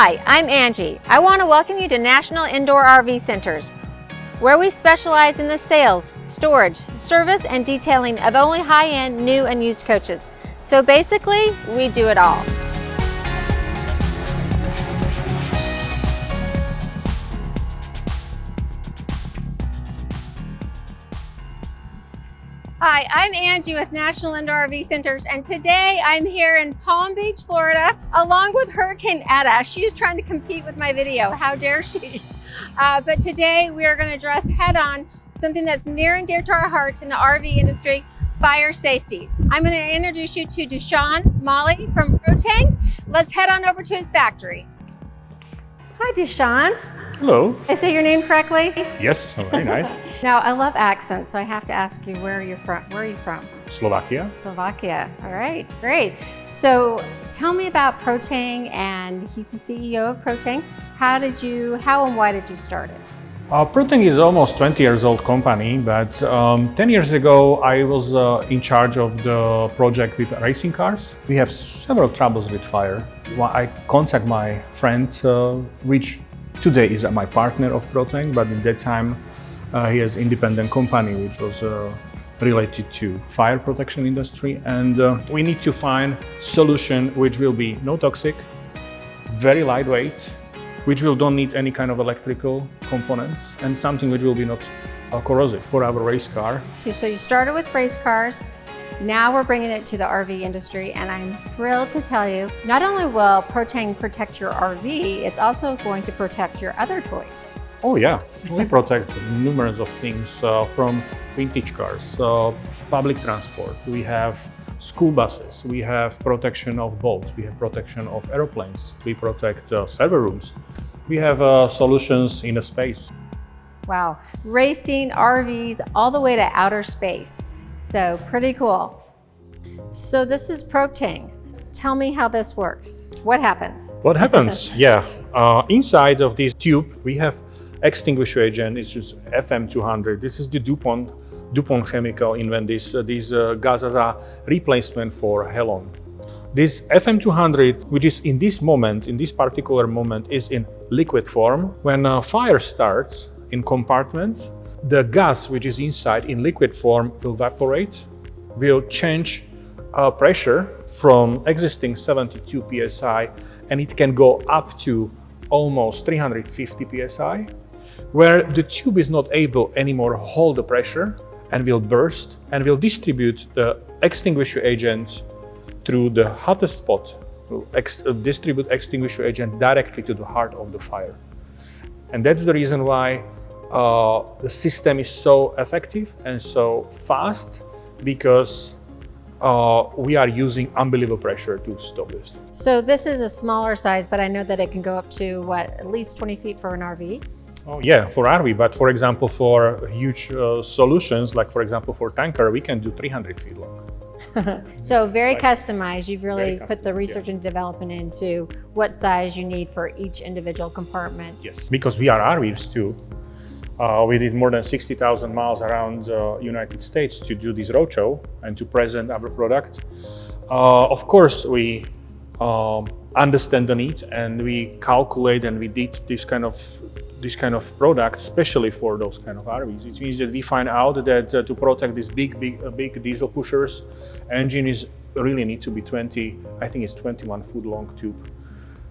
Hi, I'm Angie. I want to welcome you to National Indoor RV Centers, where we specialize in the sales, storage, service, and detailing of only high-end new and used coaches. So basically, we do it all. Hi, I'm Angie with National Indoor RV Centers, and today I'm here in Palm Beach, Florida, along with Hurricane Etta. She's trying to compete with my video. How dare she? But today we are going to address head-on something that's near and dear to our hearts in the RV industry: fire safety. I'm going to introduce you to Dusan Maly from Proteng. Let's head on over to his factory. Hi, Dusan. Hello. Did I say your name correctly? Yes, very nice. Now, I love accents, so I have to ask you, where are you from? Where are you from? Slovakia. Slovakia. All right, great. So tell me about Proteng, and he's the CEO of Proteng. How and why did you start it? Proteng is almost 20 years old company, but 10 years ago I was in charge of the project with Racecars. We have several troubles with fire. I contact my friend, which today is my partner of Proteng, but in that time he has independent company which was related to fire protection industry, and we need to find solution which will be no toxic, very lightweight, which will don't need any kind of electrical components, and something which will be not corrosive for our race car. So you started with race cars. Now we're bringing it to the RV industry, and I'm thrilled to tell you, not only will Proteng protect your RV, it's also going to protect your other toys. Oh yeah, we protect numerous of things from vintage cars, public transport. We have school buses, we have protection of boats, we have protection of airplanes, we protect server rooms. We have solutions in a space. Wow, racing, RVs, all the way to outer space. So pretty cool. So this is Proteng. Tell me how this works. What happens? What happens? Yeah, inside of this tube we have extinguisher agent. It's just FM200. This is the DuPont chemical invent this gas as a replacement for halon. This FM200, which is in this particular moment, is in liquid form. When a fire starts in compartment, the gas which is inside in liquid form will evaporate, will change pressure from existing 72 psi, and it can go up to almost 350 psi, where the tube is not able anymore to hold the pressure and will burst and will distribute the extinguisher agent through the hottest spot, distribute extinguisher agent directly to the heart of the fire. And that's the reason why the system is so effective and so fast, because we are using unbelievable pressure to stop this. So this is a smaller size, but I know that it can go up to what, at least 20 feet for an RV? Oh yeah, for RV, but for example, for huge solutions, like for example for tanker, we can do 300 feet long. So very customized. You've really put the research and development into what size you need for each individual compartment. Yes, because we are RVs too. We did more than 60,000 miles around the United States to do this roadshow and to present our product. Of course, we understand the need, and we calculate, and we did this kind of product especially for those kind of RVs. It means that we find out that to protect these big diesel pushers, engine is really need to be 21 foot long tube,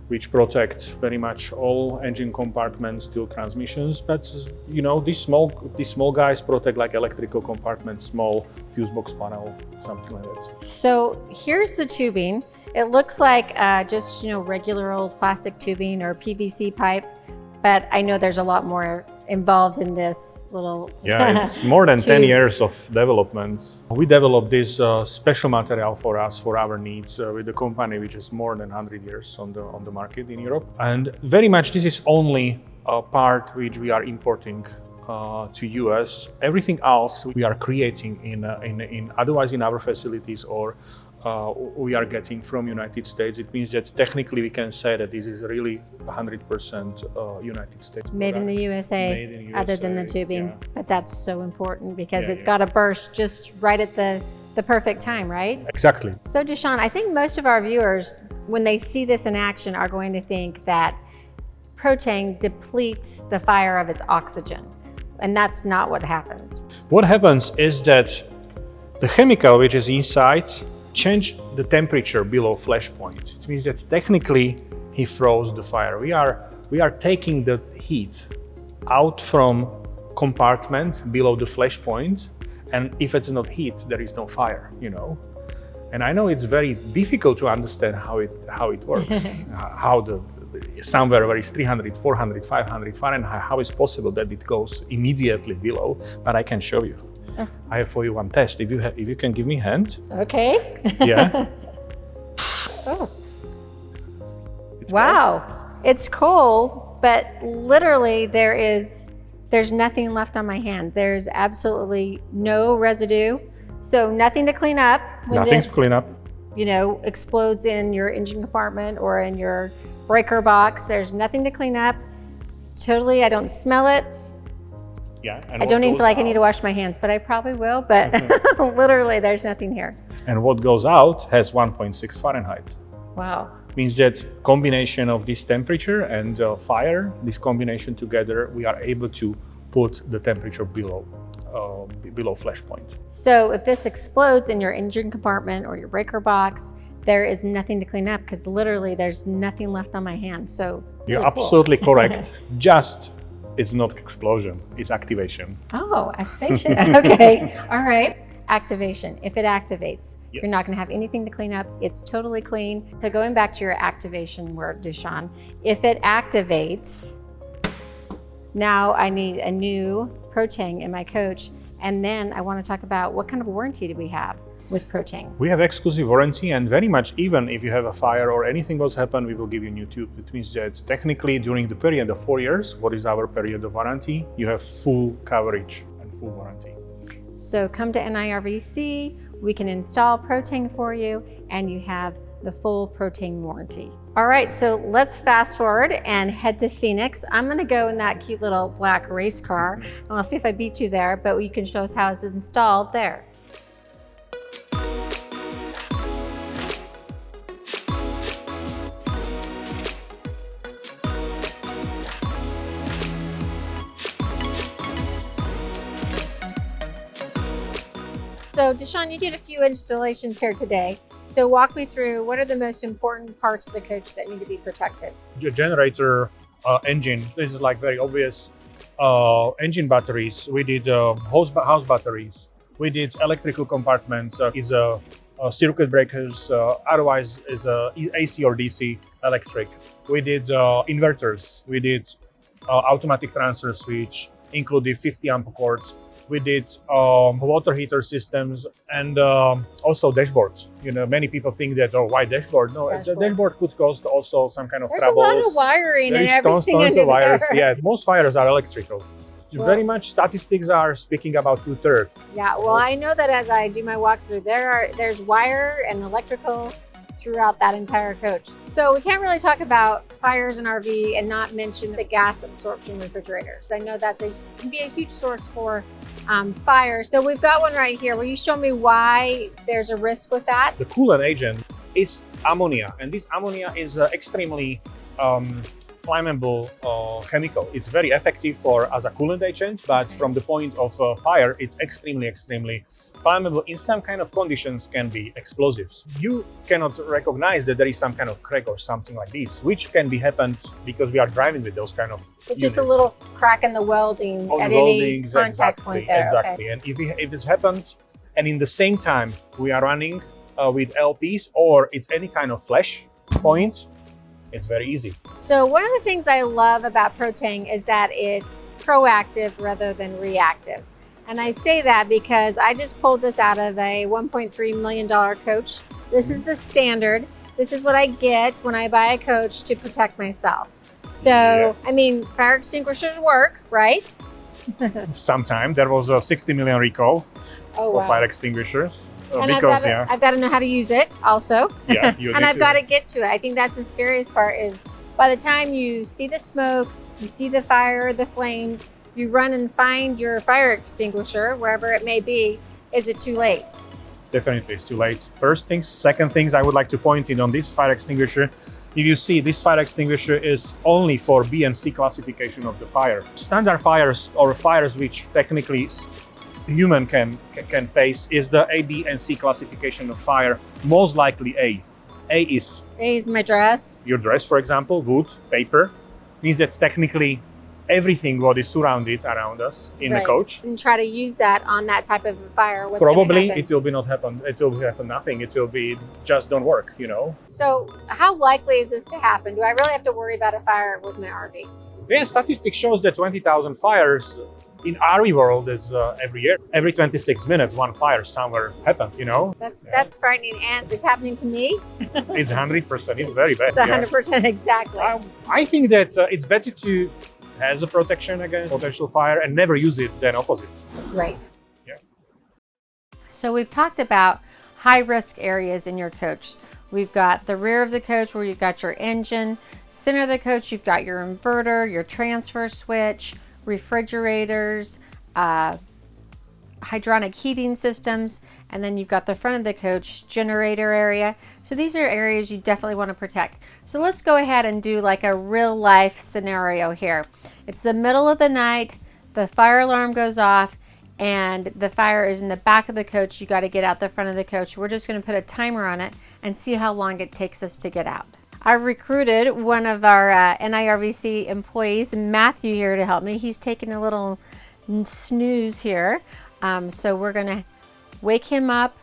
which protects very much all engine compartments till transmissions. But you know, these small guys protect like electrical compartments, small fuse box panel, something like that. So here's the tubing. It looks like just regular old plastic tubing or PVC pipe, but I know there's a lot more involved in this little Yeah, it's more than 10 years of development. We developed this special material for us, for our needs, with a company which is more than 100 years on the market in Europe. And very much this is only a part which we are importing to US. Everything else we are creating otherwise in our facilities, or we are getting from United States. It means that technically we can say that this is really 100% United States. Made in the USA, Made in USA, other than the tubing. yeah. But that's so important because it's got to burst just right at the perfect time, right? Exactly. So Dusan, I think most of our viewers, when they see this in action, are going to think that Proteng depletes the fire of its oxygen. And that's not what happens. What happens is that the chemical which is inside change the temperature below flash point. It means that technically he froze the fire. We are taking the heat out from compartment below the flash point, and if it's not heat, there is no fire, you know. And I know it's very difficult to understand how it works, how somewhere where it's 300, 400, 500 Fahrenheit, how is possible that it goes immediately below, but I can show you. I have for you one test. If you can give me a hand. Okay. Yeah. Oh. Wow. It's cold, but literally there's nothing left on my hand. There's absolutely no residue. So nothing to clean up. Nothing to clean up. You know, explodes in your engine compartment or in your breaker box. There's nothing to clean up. Totally, I don't smell it. Yeah. I don't even feel like I need to wash my hands, but I probably will. But literally, there's nothing here. And what goes out has 1.6 Fahrenheit. Wow. Means that combination of this temperature and fire, this combination together, we are able to put the temperature below flash point. So if this explodes in your engine compartment or your breaker box, there is nothing to clean up because literally there's nothing left on my hand. So you're really absolutely correct. Just it's not explosion, it's activation. Oh, activation. Okay. All right. Activation. If it activates, yes, you're not going to have anything to clean up. It's totally clean. So going back to your activation word, Dusan, if it activates, now I need a new Proteng in my coach. And then I want to talk about what kind of warranty do we have with Proteng? We have exclusive warranty, and very much even if you have a fire or anything was happen, we will give you a new tube. It means that technically during the period of 4 years, what is our period of warranty, you have full coverage and full warranty. So come to NIRVC, we can install Proteng for you, and you have the full Proteng warranty. All right, so let's fast forward and head to Phoenix. I'm gonna go in that cute little black race car, and I'll see if I beat you there, but you can show us how it's installed there. So Dusan, you did a few installations here today. So walk me through, what are the most important parts of the coach that need to be protected? The generator, engine, this is like very obvious. Engine batteries, we did house batteries, we did electrical compartments, is circuit breakers, otherwise is AC or DC electric. We did inverters, we did automatic transfer switch, including 50 amp cords. We did water heater systems and also dashboards. You know, many people think that, oh, why dashboard? No, the dashboard could cost also some kind of troubles. There's a lot of wiring and everything. Tons of wires. Yeah, most fires are electrical. Well, very much statistics are speaking about 2/3. Yeah, well, I know that as I do my walkthrough, there's wire and electrical throughout that entire coach. So we can't really talk about fires in RV and not mention the gas absorption refrigerators. I know that can be a huge source for fire. So we've got one right here. Will you show me why there's a risk with that? The coolant agent is ammonia, and this ammonia is extremely flammable chemical. It's very effective as a coolant agent, but from the point of fire, it's extremely flammable. In some kind of conditions can be explosives. You cannot recognize that there is some kind of crack or something like this, which can be happened because we are driving with those kind of So just a little crack in the welding at any contact point there. Exactly. Okay. And if it's happened, and in the same time we are running with LPs or it's any kind of flash point, it's very easy. So one of the things I love about Proteng is that it's proactive rather than reactive. And I say that because I just pulled this out of a $1.3 million coach. This is the standard. This is what I get when I buy a coach to protect myself. So, yeah. I mean, fire extinguishers work, right? Sometimes there was a 60 million recall for fire extinguishers. And I've got to know how to use it also. Yeah, and I've got to get to it. I think that's the scariest part is by the time you see the smoke, you see the fire, the flames, you run and find your fire extinguisher, wherever it may be. Is it too late? Definitely, it's too late. First things, second things I would like to point in on this fire extinguisher. If you see, this fire extinguisher is only for B and C classification of the fire. Standard fires or fires which technically human can face is the A, B, and C classification of fire. Most likely A. A is my dress. your dress, for example, wood, paper. Means that's technically everything what is surrounded around us in the coach. And try to use that on that type of fire. What's Probably it will be not happen. It will happen nothing. It will be just don't work, you know. So how likely is this to happen? Do I really have to worry about a fire with my RV? Yeah, statistics shows that 20,000 fires in RV world is every year. Every 26 minutes, one fire somewhere happen, you know. That's frightening, and it's happening to me. It's 100%. It's very bad. It's 100% exactly. I think that it's better to has a protection against potential fire and never use it than opposite. Right. Yeah. So we've talked about high risk areas in your coach. We've got the rear of the coach where you've got your engine, center of the coach, you've got your inverter, your transfer switch, refrigerators, hydronic heating systems, and then you've got the front of the coach generator area. So these are areas you definitely want to protect. So let's go ahead and do like a real life scenario here. It's the middle of the night, the fire alarm goes off, and the fire is in the back of the coach. You got to get out the front of the coach. We're just going to put a timer on it and see how long it takes us to get out. I've recruited one of our NIRVC employees, Matthew, here to help me. He's taking a little snooze here. So we're going to wake him up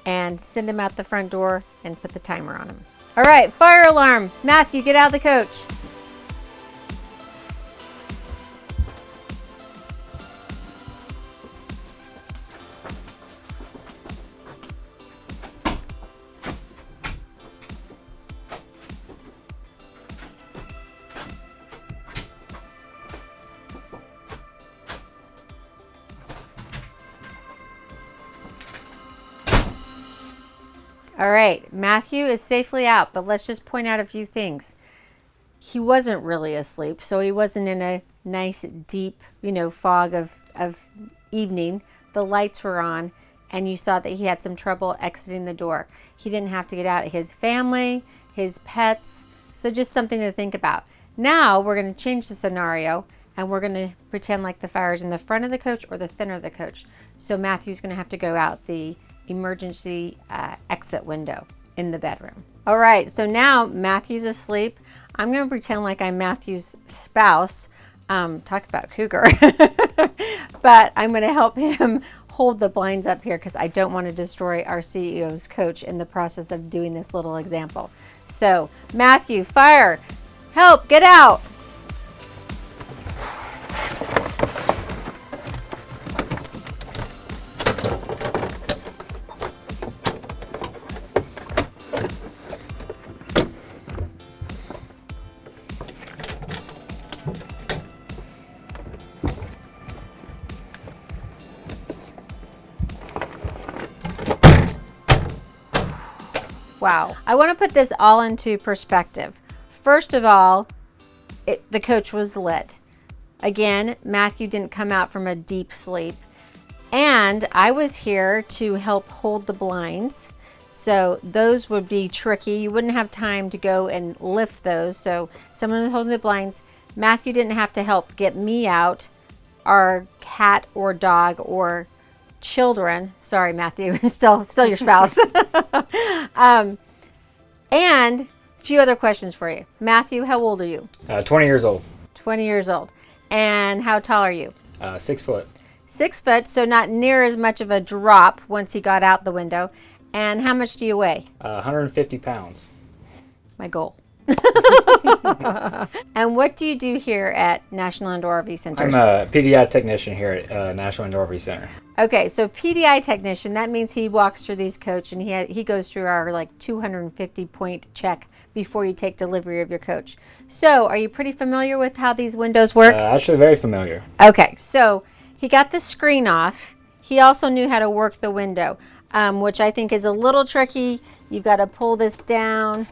and send him out the front door and put the timer on him. All right, fire alarm. Matthew, get out of the coach. All right, Matthew is safely out, but let's just point out a few things. He wasn't really asleep, so he wasn't in a nice, deep, fog of evening. The lights were on, and you saw that he had some trouble exiting the door. He didn't have to get out. His family, his pets, so just something to think about. Now we're going to change the scenario, and we're going to pretend like the fire's in the front of the coach or the center of the coach. So Matthew's going to have to go out the emergency exit window in the bedroom. All right, so now Matthew's asleep. I'm going to pretend like I'm Matthew's spouse. Talk about cougar. But I'm going to help him hold the blinds up here because I don't want to destroy our CEO's coach in the process of doing this little example. So Matthew, fire, help, get out. Wow. I want to put this all into perspective. First of all, the coach was lit. Again, Matthew didn't come out from a deep sleep. And I was here to help hold the blinds. So those would be tricky. You wouldn't have time to go and lift those. So someone was holding the blinds. Matthew didn't have to help get me out, our cat or dog or children. Sorry, Matthew, still your spouse. And a few other questions for you. Matthew, how old are you? 20 years old. 20 years old. And how tall are you? 6 foot. 6 foot, so not near as much of a drop once he got out the window. And how much do you weigh? 150 pounds. My goal. And what do you do here at National Indoor RV Centers? I'm a PDI technician here at National Indoor RV Center. Okay, so PDI technician, that means he walks through these coach and he goes through our 250 point check before you take delivery of your coach. So are you pretty familiar with how these windows work? Actually very familiar. Okay, so he got the screen off. He also knew how to work the window, which I think is a little tricky. You've got to pull this down,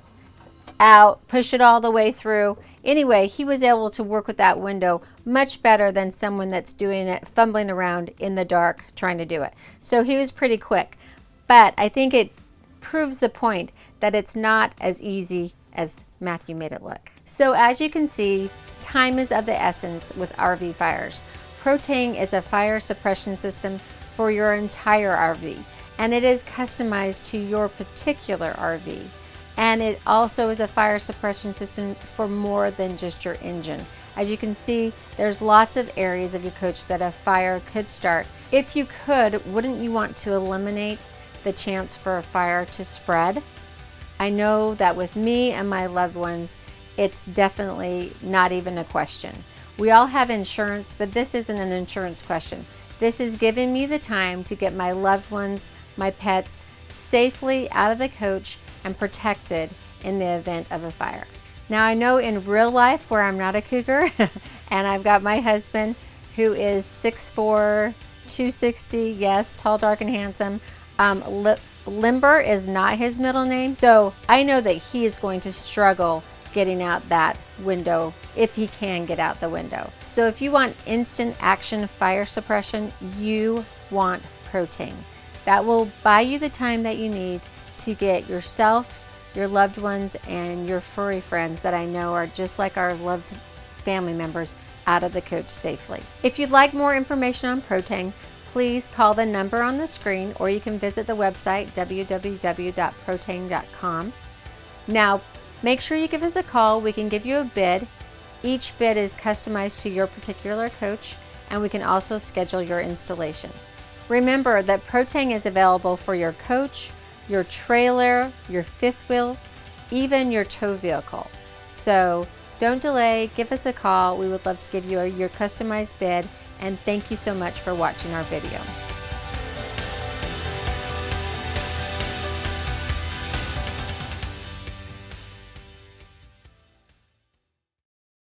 out, push it all the way through. Anyway, he was able to work with that window much better than someone that's doing it, fumbling around in the dark trying to do it. So he was pretty quick. But I think it proves the point that it's not as easy as Matthew made it look. So as you can see, time is of the essence with RV fires. Proteng is a fire suppression system for your entire RV, and it is customized to your particular RV. And it also is a fire suppression system for more than just your engine. As you can see, there's lots of areas of your coach that a fire could start. If you could, wouldn't you want to eliminate the chance for a fire to spread? I know that with me and my loved ones, it's definitely not even a question. We all have insurance, but this isn't an insurance question. This is giving me the time to get my loved ones, my pets, safely out of the coach and protected in the event of a fire. Now I know in real life where I'm not a cougar and I've got my husband who is 6'4", 260, yes, tall, dark, and handsome. Limber is not his middle name, so I know that he is going to struggle getting out that window if he can get out the window. So if you want instant action fire suppression, you want Proteng. That will buy you the time that you need to get yourself, your loved ones, and your furry friends that I know are just like our loved family members out of the coach safely. If you'd like more information on Proteng, please call the number on the screen, or you can visit the website www.proteng.com. Now, make sure you give us a call. We can give you a bid. Each bid is customized to your particular coach, and we can also schedule your installation. Remember that Proteng is available for your coach, your trailer, your fifth wheel, even your tow vehicle. So don't delay, give us a call. We would love to give you your customized bid, and thank you so much for watching our video.